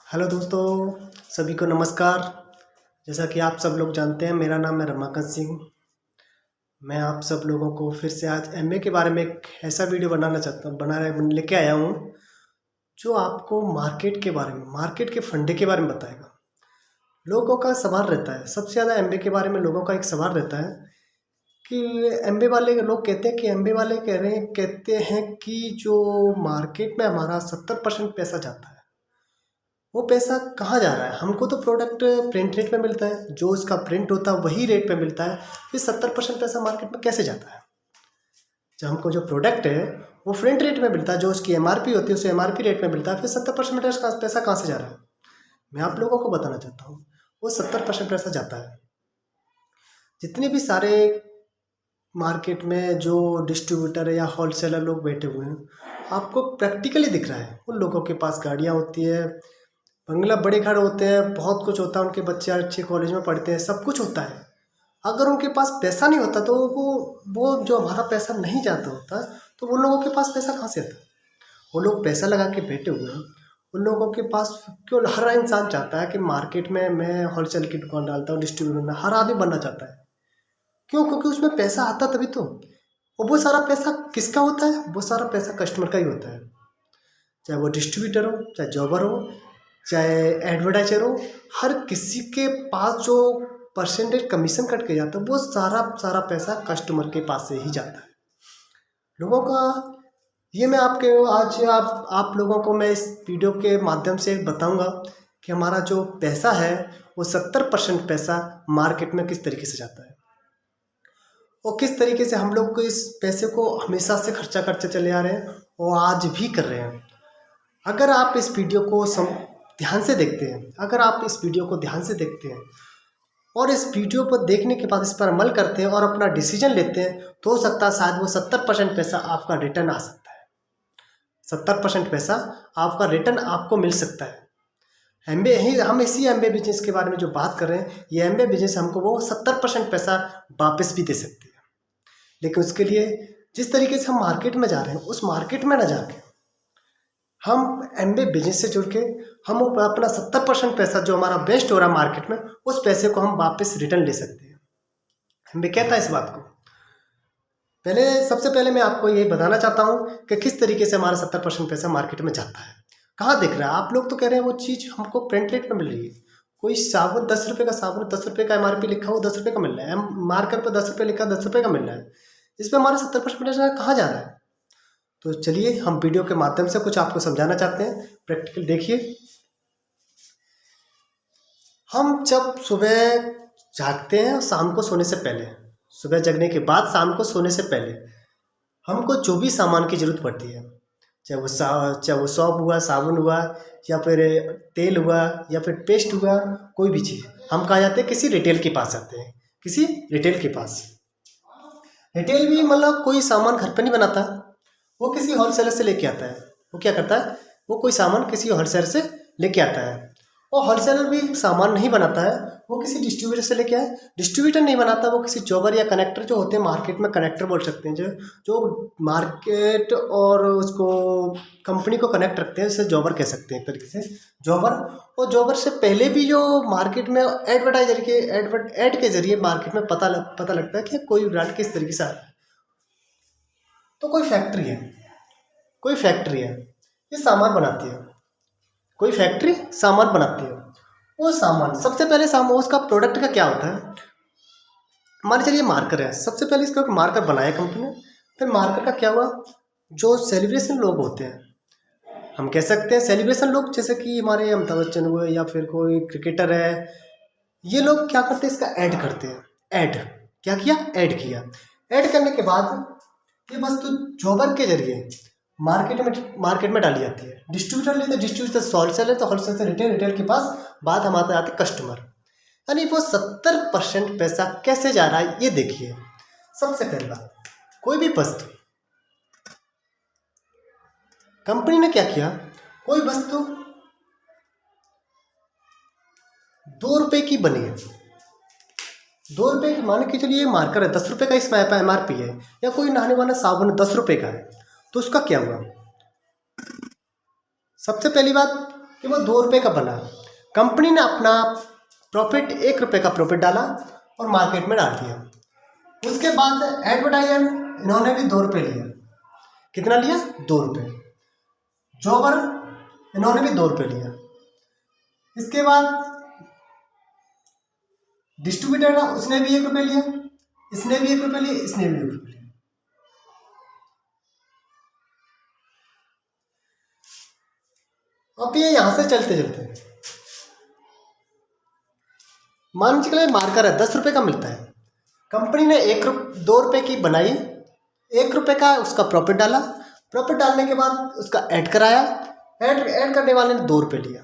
Hello दोस्तों, सभी को नमस्कार। जैसा कि आप सब लोग जानते हैं, मेरा नाम है रमाकांत सिंह। मैं आप सब लोगों को फिर से आज एमबीए के बारे में एक ऐसा वीडियो लेके आया हूँ जो आपको मार्केट के बारे में, मार्केट के फंडे के बारे में बताएगा। लोगों का सवाल रहता है, सबसे ज़्यादा एमबीए के बारे में लोगों का एक सवाल रहता है कि एमबीए वाले लोग कहते हैं कि एमबीए वाले कहते हैं कि जो मार्केट में हमारा 70% पैसा जाता है, वो पैसा कहाँ जा रहा है। हमको तो प्रोडक्ट प्रिंट रेट पे मिलता है, जो उसका प्रिंट होता है वही रेट पे मिलता है। फिर 70% पैसा मार्केट में कैसे जाता है? जब हमको जो प्रोडक्ट है वो प्रिंट रेट में मिलता है, जो उसकी एमआरपी होती है उसे एमआरपी रेट में मिलता है। फिर 70% पैसा कहाँ से जा रहा है? मैं आप लोगों को बताना चाहता हूँ, वो 70% पैसा जाता है जितने भी सारे मार्केट में जो डिस्ट्रीब्यूटर या होलसेलर लोग बैठे हुए हैं, आपको प्रैक्टिकली दिख रहा है। उन लोगों के पास गाड़ियाँ होती है, बंगला, बड़े घर होते हैं, बहुत कुछ होता है, उनके बच्चे अच्छे कॉलेज में पढ़ते हैं, सब कुछ होता है। अगर उनके पास पैसा नहीं होता तो वो जो हमारा पैसा नहीं जाता होता, तो उन लोगों के पास पैसा कहाँ से आता? वो लोग पैसा लगा के बैठे हुए हैं। उन लोगों के पास क्यों? हर इंसान चाहता है कि मार्केट में मैं होलसेल की दुकान डालता हूँ, डिस्ट्रीब्यूटर में हर आदमी बनना चाहता है। क्यों? क्योंकि उसमें पैसा आता तभी तो। और वो सारा पैसा किसका होता है? वो सारा पैसा कस्टमर का ही होता है। चाहे वो डिस्ट्रीब्यूटर हो, चाहे जॉबर हो, चाहे एडवर्टाइजर हो, हर किसी के पास जो परसेंटेज कमीशन कट के जाता है, वो सारा पैसा कस्टमर के पास से ही जाता है। लोगों का ये मैं आपके आज आप लोगों को मैं इस वीडियो के माध्यम से बताऊंगा कि हमारा जो पैसा है वो 70% पैसा मार्केट में किस तरीके से जाता है, और किस तरीके से हम लोग को इस पैसे को हमेशा से खर्चा करते चले आ रहे हैं और आज भी कर रहे हैं। अगर आप इस वीडियो को ध्यान से देखते हैं, अगर आप इस वीडियो को ध्यान से देखते हैं और इस वीडियो पर देखने के बाद इस पर अमल करते हैं और अपना डिसीजन लेते हैं, तो हो सकता है शायद वो 70% पैसा आपका रिटर्न आ सकता है। 70% पैसा आपका रिटर्न आपको मिल सकता है। हम इसी एमबीए बिजनेस के बारे में जो बात कर रहे हैं, ये एमबीए बिजनेस हमको वो 70% पैसा वापस भी दे सकते हैं। लेकिन उसके लिए जिस तरीके से हम मार्केट में जा रहे हैं, उस मार्केट में ना जाके हम एमबीए बिजनेस से जुड़ के हम अपना 70% पैसा जो हमारा वेस्ट हो रहा है मार्केट में, उस पैसे को हम वापस रिटर्न ले सकते हैं। एमबीए कहता है इस बात को। सबसे पहले मैं आपको ये बताना चाहता हूँ कि किस तरीके से हमारा 70% पैसा मार्केट में जाता है। कहाँ दिख रहा है? आप लोग तो कह रहे हैं वो चीज़ हमको प्रिंट रेट में मिल रही है। कोई साबुन 10 रुपये का साबुन, 10 रुपये का एमआरपी लिखा हो, 10 रुपये का मिल रहा है। मार्कर पर 10 रुपये लिखा, 10 रुपये का मिल रहा है। इसमें हमारा 70% पैसा कहाँ जा रहा है? तो चलिए हम वीडियो के माध्यम से कुछ आपको समझाना चाहते हैं। प्रैक्टिकल देखिए। हम जब सुबह जागते हैं, शाम को सोने से पहले, सुबह जगने के बाद शाम को सोने से पहले हमको जो भी सामान की ज़रूरत पड़ती है, चाहे वो सौंफ हुआ, साबुन हुआ, या फिर तेल हुआ, या फिर पेस्ट हुआ, कोई भी चीज़, हम कहाँ जाते हैं? किसी रिटेल के पास जाते हैं। किसी रिटेल के पास। रिटेल भी मतलब कोई सामान घर पर नहीं बनाता, वो किसी होलसेलर से लेके आता है। वो क्या करता है? वो कोई सामान किसी होलसेलर से लेके आता है। और होलसेलर भी सामान नहीं बनाता है, वो किसी डिस्ट्रीब्यूटर से लेके आए। डिस्ट्रीब्यूटर नहीं बनाता, वो किसी जॉबर या कनेक्टर जो होते हैं, मार्केट में कनेक्टर बोल सकते हैं, जो मार्केट और उसको कंपनी को कनेक्ट रखते हैं, उसे जॉबर कह सकते हैं एक तरीके से। जॉबर। और जॉबर से पहले भी जो मार्केट में एडवर्टाइजर के एड के जरिए मार्केट में पता लगता है कि कोई ब्रांड किस तरीके से आ रहा है। तो कोई फैक्ट्री है, ये सामान बनाती है। कोई फैक्ट्री सामान बनाती है। वो सामान सबसे पहले उसका प्रोडक्ट का क्या होता है? मान चलिए मार्कर है, सबसे पहले इसका मार्कर बनाया कंपनी ने। फिर मार्कर का क्या हुआ? जो सेलिब्रेशन लोग होते हैं, हम कह सकते हैं सेलिब्रेशन लोग, जैसे कि हमारे अमिताभ बच्चन हुए या फिर कोई क्रिकेटर है, ये लोग क्या करते हैं? इसका ऐड करते हैं। ऐड क्या किया? ऐड किया। ऐड करने के बाद ये वस्तु जॉबर के जरिए मार्केट में डाली जाती है। डिस्ट्रीब्यूटर लेते, डिस्ट्रीब्यूटर से होलसेलर, तो होलसेलर से रिटेल के पास बात हमारे आते कस्टमर। यानी वो 70% पैसा कैसे जा रहा है ये देखिए। सबसे पहली बात, कोई भी वस्तु कंपनी ने क्या किया? कोई वस्तु 2 रुपए की बनी है, 2 रुपए की, मान के चलिए मार्कर है, 10 रुपए का इसमें एमआरपी है, या कोई नहाने वाला साबुन 10 रुपए का है, तो उसका क्या हुआ? सबसे पहली बात, कि वो 2 रुपये का बना। कंपनी ने अपना प्रॉफिट 1 रुपये का प्रॉफिट डाला और मार्केट में डाल दिया। उसके बाद एडवर्टाइजर इन्होंने भी 2 रुपये लिया। कितना लिया? 2 रुपये। जॉबर इन्होंने भी 2 रुपये लिया। इसके बाद डिस्ट्रीब्यूटर उसने भी 1 रुपये लिया, इसने भी 1 रुपये लिया, इसने भी 1 रुपये लिया। अब ये यहां से चलते चलते मान के लिए मार्कर है 10 रुपये का मिलता है। कंपनी ने 2 रुपये की बनाई, 1 रुपये का उसका प्रॉफिट डाला। प्रॉफिट डालने के बाद उसका ऐड कराया, ऐड करने वाले ने 2 रुपये लिया।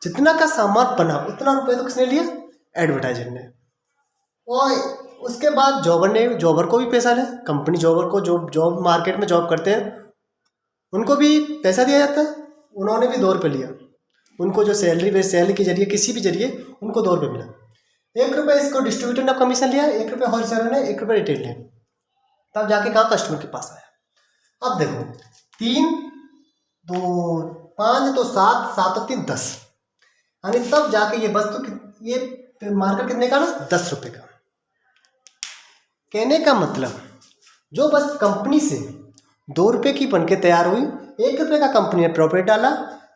जितना का सामान बना उतना रुपये तो किसने लिया? एडवर्टाइजर ने। और उसके बाद जॉबर को भी पैसा ले। कंपनी जॉबर को जो जॉब मार्केट में जॉब करते हैं उनको भी पैसा दिया जाता है, उन्होंने भी 2 रुपये लिया। उनको जो सैलरी के जरिए किसी भी जरिए उनको 2 रुपये मिला। 1 रुपये इसको डिस्ट्रीब्यूटर ने कमीशन लिया, 1 रुपये होलसेलर ने, 1 रुपये रिटेल ने। तब जाके कहाँ कस्टमर के पास आया। अब देखो 3 2 5 तो 7 7 और 3 10, यानी तब जाके ये वस्तु ये मार्कर कितने का ना? 10 रुपये का। कहने का मतलब जो बस कंपनी से 2 रुपये की बनके तैयार हुई, 1 रुपये का कंपनी ने प्रॉफिट डाला,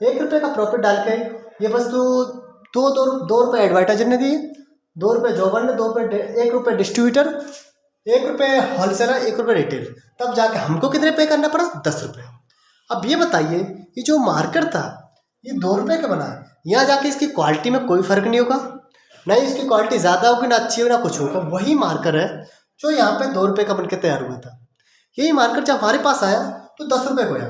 1 रुपये का प्रॉफिट डाल के ये वस्तु 2 रुपये एडवर्टाइजर ने दिए, 2 रुपये जॉबर ने, 1 रुपये डिस्ट्रीब्यूटर, 1 रुपये होलसेलर, 1 रुपये रिटेल। तब जाके हमको कितने पे करना पड़ा? 10 रुपये। अब ये बताइए ये जो मार्कर था ये 2 रुपये का बना, यहाँ जाके इसकी क्वालिटी में कोई फर्क नहीं होगा, ना ही इसकी क्वालिटी ज़्यादा होगी ना अच्छी होगी ना कुछ होगा। वही मार्कर है जो यहाँ पे 2 रुपये का बन के तैयार हुआ था। यही मार्कर जब हमारे पास आया तो 10 रुपये को आया।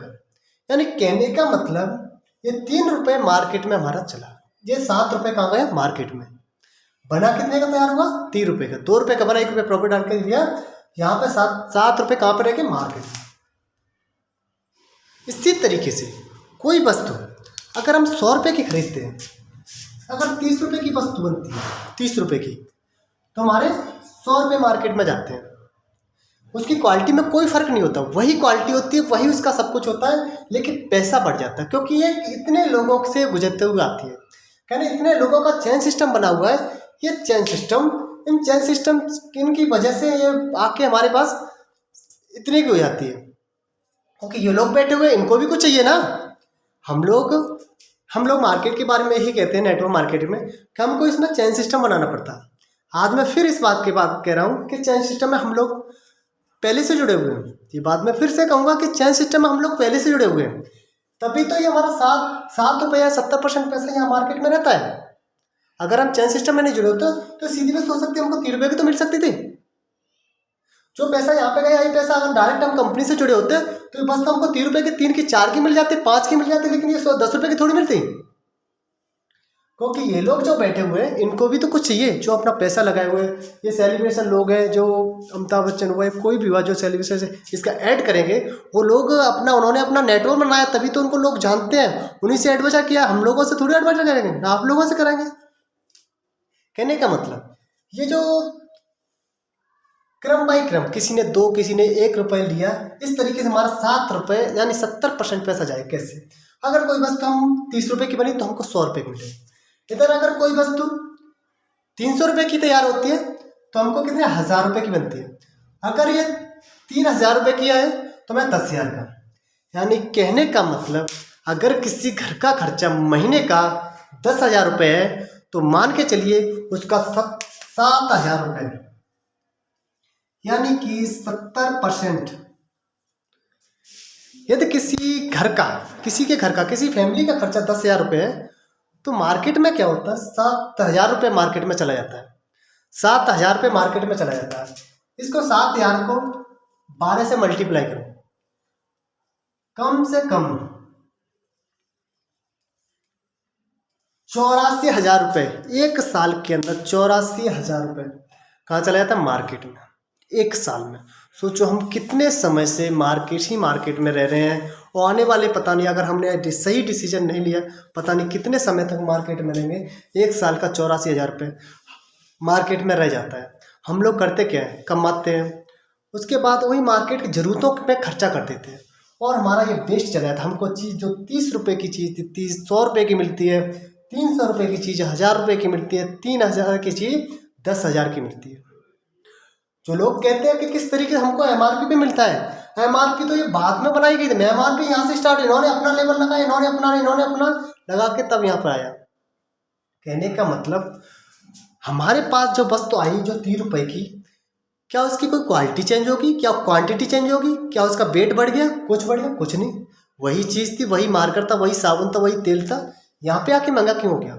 यानी कहने का मतलब ये 3 रुपये मार्केट में हमारा चला, ये 7 रुपये कहाँ गया? मार्केट में। बना कितने का तैयार हुआ? 3 रुपये का। 2 रुपये का बना, 1 रुपये प्रॉफिट डाल के दिया। यहाँ पे 7 रुपये कहाँ पर रह गए? मार्केट में। इसी तरीके से कोई वस्तु अगर हम 100 रुपये की खरीदते हैं, अगर 30 रुपये की वस्तु बनती है 30 रुपये की, तो हमारे 100 रुपये मार्केट में जाते हैं। उसकी क्वालिटी में कोई फ़र्क नहीं होता, वही क्वालिटी होती है, वही उसका सब कुछ होता है, लेकिन पैसा बढ़ जाता है क्योंकि ये इतने लोगों से गुजरते हुए आती है। कहने इतने लोगों का चेन सिस्टम बना हुआ है। ये chain system, in chain system इनकी वजह से ये आके हमारे पास इतनी की हो जाती है क्योंकि ये लोग बैठे हुए, इनको भी कुछ चाहिए ना। हम लोग मार्केट के बारे में यही कहते हैं, नेटवर्क मार्केटिंग में, कि हमको इसमें चेन सिस्टम बनाना पड़ता है। आज मैं फिर इस बात के बाद कह रहा हूँ कि चेन सिस्टम में हम लोग पहले से जुड़े हुए हैं। ये बात मैं फिर से कहूँगा कि चेन सिस्टम में हम लोग पहले से जुड़े हुए हैं, तभी तो ये हमारा 7 रुपये या 70% पैसा यहाँ मार्केट में रहता है। अगर हम चेन सिस्टम में नहीं जुड़े होते तो सीधी बात सोच सकते हमको 3 रुपये की तो मिल सकती थी। जो पैसा यहाँ पे गया, ये पैसा अगर डायरेक्ट हम कंपनी से जुड़े होते तो बस तो हमको 3 रुपये की, 3 की 4 की मिल जाती, 5 की मिल जाती, लेकिन ये 10 रुपये की थोड़ी मिलती। क्योंकि ये लोग जो बैठे हुए हैं इनको भी तो कुछ चाहिए, जो अपना पैसा लगाए हुए हैं। ये सेलिब्रेशन लोग हैं, जो अमिताभ बच्चन हुआ, कोई भी हुआ जो सेलिब्रेशन से इसका ऐड करेंगे, वो लोग उन्होंने अपना नेटवर्क बनाया, तभी तो उनको लोग जानते हैं, उन्हीं से एडवर्टाइज किया। हम लोगों से थोड़ी एडवर्टाइज करेंगे ना, आप लोगों से करेंगे। कहने का मतलब ये जो क्रम बाई क्रम, किसी ने 2, किसी ने 1 रुपये लिया, इस तरीके से हमारा 7 रुपये यानी 70% पैसा जाए। कैसे? अगर कोई वस्तु हम 30 रुपये की बनी तो हमको 100 रुपये मिले। इधर अगर कोई वस्तु 300 रुपये की तैयार होती है तो हमको कितने 1000 रुपये की बनती है। अगर ये 3000 रुपये की है तो मैं 10,000 का। यानी कहने का मतलब अगर किसी घर का खर्चा महीने का 10,000 रुपये है तो मान के चलिए उसका 7,000 रुपये, यानी कि 70%। यदि किसी के घर का किसी फैमिली का खर्चा 10,000 रुपये है तो मार्केट में क्या होता है? 7,000 रुपये मार्केट में चला जाता है। 7,000 रुपये मार्केट में चला जाता है। इसको 7,000 को 12 से मल्टीप्लाई करो, कम से कम 84,000 रुपये एक साल के अंदर। 84,000 रुपये कहाँ चला जाता है? मार्केट में, एक साल में। सोचो हम कितने समय से मार्केट में रह रहे हैं, और आने वाले पता नहीं, अगर हमने सही डिसीजन नहीं लिया पता नहीं कितने समय तक मार्केट में रहेंगे। एक साल का 84,000 रुपये मार्केट में रह जाता है। हम लोग करते क्या है? कमाते हैं, उसके बाद वही मार्केट की ज़रूरतों पे खर्चा कर देते हैं, और हमारा ये वेस्ट चला जाता है। हमको चीज़ जो 30 रुपये की चीज़ थी 100 रुपये की मिलती है, 300 रुपये की चीज़ 1000 रुपये की मिलती है, 3000 की चीज़ 10,000 की मिलती है। जो लोग कहते हैं कि किस तरीके से हमको MRP पे मिलता है, MRP तो ये बाद में बनाई गई थी। MRP यहाँ से स्टार्ट, इन्होंने अपना लेवल लगाया, इन्होंने अपना लगा के तब यहाँ पर आया। कहने का मतलब हमारे पास जो वस्तु आई जो 30 रुपये की, क्या उसकी कोई क्वालिटी चेंज होगी, क्या क्वांटिटी चेंज होगी, क्या उसका वेट बढ़ गया, कुछ बढ़ गया? कुछ नहीं। वही चीज़ थी, वही मार्कर था, वही साबुन था, वही तेल था, यहाँ पे आके महंगा क्यों हो गया?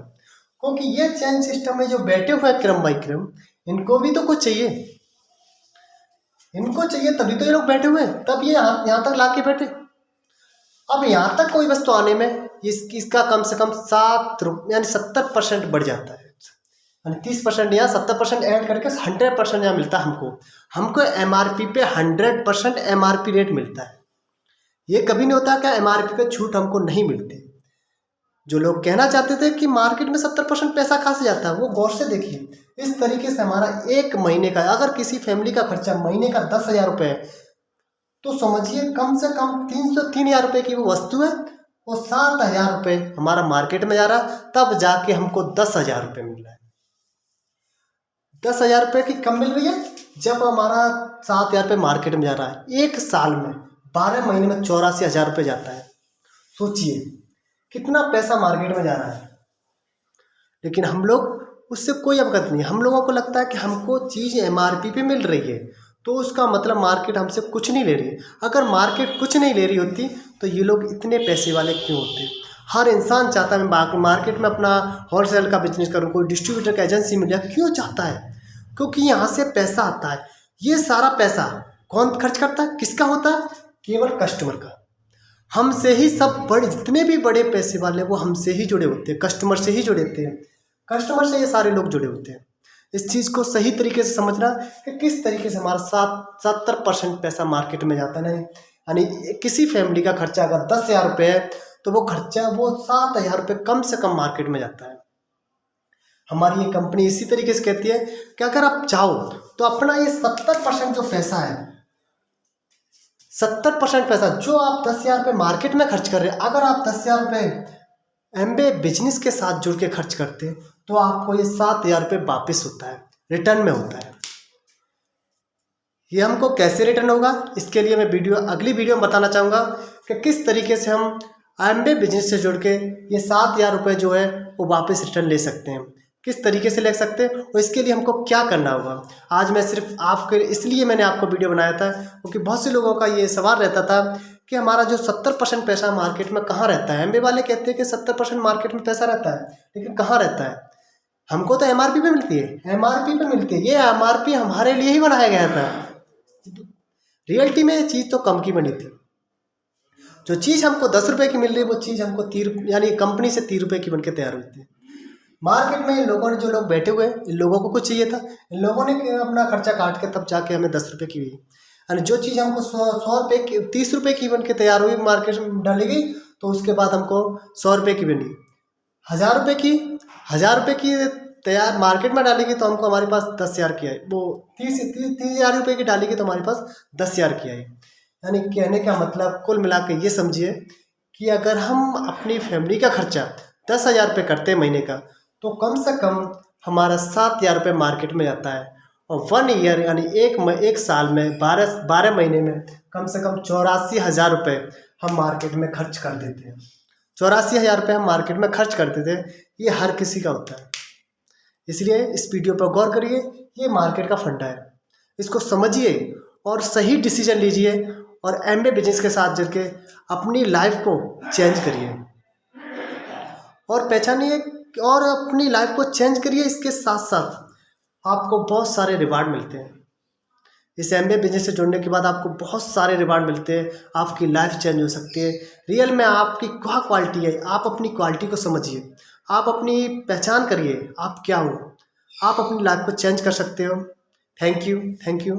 क्योंकि ये चेन सिस्टम में जो बैठे हुए हैं क्रम बाई क्रम, इनको भी तो कुछ चाहिए, इनको चाहिए तभी तो ये लोग बैठे हुए हैं, तब ये यहाँ तक ला के बैठे। अब यहाँ तक कोई वस्तु आने में इसका कम से कम 7 रुपये यानी 70% बढ़ जाता है, यानी 30% या 70% ऐड करके 100% यहाँ मिलता है हमको MRP पे 100% MRP रेट मिलता है। ये कभी नहीं होता कि MRP पे छूट हमको नहीं मिलती। जो लोग कहना चाहते थे कि मार्केट में 70% पैसा कहाँ से जाता है, वो गौर से देखिए। इस तरीके से हमारा एक महीने का, अगर किसी फैमिली का खर्चा महीने का 10,000 रुपये है, तो समझिए कम से कम 3,000 रुपये की वो वस्तु है, वो 7,000 रुपये हमारा मार्केट में जा रहा, तब जाके हमको 10,000 रुपये मिल रहा है। 10,000 रुपये की कम मिल रही है जब हमारा 7,000 रुपये मार्केट में जा रहा है। एक साल में 12 महीने में 84,000 रुपये जाता है। सोचिए कितना पैसा मार्केट में जा रहा है, लेकिन हम लोग उससे कोई अवगत नहीं। हम लोगों को लगता है कि हमको चीज़ MRP पे मिल रही है, तो उसका मतलब मार्केट हमसे कुछ नहीं ले रही है। अगर मार्केट कुछ नहीं ले रही होती तो ये लोग इतने पैसे वाले क्यों होते? हर इंसान चाहता है मैं मार्केट में अपना होलसेल का बिजनेस करूँ, कोई डिस्ट्रीब्यूटर का एजेंसी मिल जाए। क्यों चाहता है? क्योंकि यहाँ से पैसा आता है। ये सारा पैसा कौन खर्च करता है, किसका होता है? केवल कस्टमर का। हमसे ही सब बड़े, जितने भी बड़े पैसे वाले वो हमसे ही जुड़े होते हैं, कस्टमर से ही जुड़े होते हैं, कस्टमर से ये सारे लोग जुड़े होते हैं। इस चीज़ को सही तरीके से समझना कि किस तरीके से हमारा 70% पैसा मार्केट में जाता है। यानी किसी फैमिली का खर्चा अगर 10,000 रुपये है तो वो खर्चा वो 7,000 रुपये कम से कम मार्केट में जाता है। हमारी ये कंपनी इसी तरीके से कहती है कि अगर आप चाहो तो अपना ये 70% जो पैसा है, 70% पैसा जो आप 10,000 रुपये मार्केट में खर्च कर रहे हैं, अगर आप 10,000 रुपये MBA बिजनेस के साथ जुड़ के खर्च करते हैं तो आपको ये 7,000 रुपये वापस होता है, रिटर्न में होता है। ये हमको कैसे रिटर्न होगा, इसके लिए मैं अगली वीडियो में बताना चाहूँगा कि किस तरीके से हम MBA बिजनेस से जुड़ के ये 7,000 रुपये जो है वो वापस रिटर्न ले सकते हैं, किस तरीके से ले सकते हैं और इसके लिए हमको क्या करना होगा। आज मैं सिर्फ आपके इसलिए मैंने आपको वीडियो बनाया था क्योंकि बहुत से लोगों का ये सवाल रहता था कि हमारा जो 70% पैसा मार्केट में कहाँ रहता है। MBA वाले कहते हैं कि 70% मार्केट में पैसा रहता है, लेकिन कहाँ रहता है? हमको तो MRP पे मिलती है, MRP पे मिलती है। ये MRP हमारे लिए ही बनाया गया था। रियलिटी में ये चीज़ तो कम की बनी थी। जो चीज़ हमको 10 रुपये की मिल रही है वो चीज़ हमको 30 यानी कंपनी से 30 रुपये की बन के तैयार हुई थी। मार्केट में इन लोगों ने, जो लोग बैठे हुए हैं, इन लोगों को कुछ चाहिए था, इन लोगों ने अपना खर्चा काट के तब जाके हमें 10 रुपये की हुई। यानी जो चीज़ हमको 100 रुपये की 30 रुपये की बन के तैयार हुई, मार्केट में डाली गई, तो उसके बाद हमको 100 रुपये की बनी। 1,000 रुपये की तैयार मार्केट में डालेगी तो हमको हमारे पास 10,000 की आई। वो 30,000 रुपये की डालेगी तो हमारे पास 10,000 की आई। यानी कहने का मतलब कुल मिला के ये समझिए कि अगर हम अपनी फैमिली का खर्चा 10,000 रुपये करते हैं महीने का, तो कम से कम हमारा 7,000 रुपये मार्केट में जाता है। और 1 ईयर यानी एक साल में 12 महीने में कम से कम 84,000 रुपये हम मार्केट में खर्च कर देते हैं। 84,000 रुपये हम मार्केट में खर्च करते थे। ये हर किसी का होता है, इसलिए इस वीडियो पर गौर करिए। ये मार्केट का फंडा है, इसको समझिए और सही डिसीजन लीजिए और MBA बिजनेस के साथ जुड़ के अपनी लाइफ को चेंज करिए और पहचानिए और अपनी लाइफ को चेंज करिए। इसके साथ साथ आपको बहुत सारे रिवार्ड मिलते हैं। इस MBA बिजनेस से जुड़ने के बाद आपको बहुत सारे रिवार्ड मिलते हैं, आपकी लाइफ चेंज हो सकती है। रियल में आपकी क्या क्वालिटी है, आप अपनी क्वालिटी को समझिए, आप अपनी पहचान करिए, आप क्या हो, आप अपनी लाइफ को चेंज कर सकते हो। Thank you.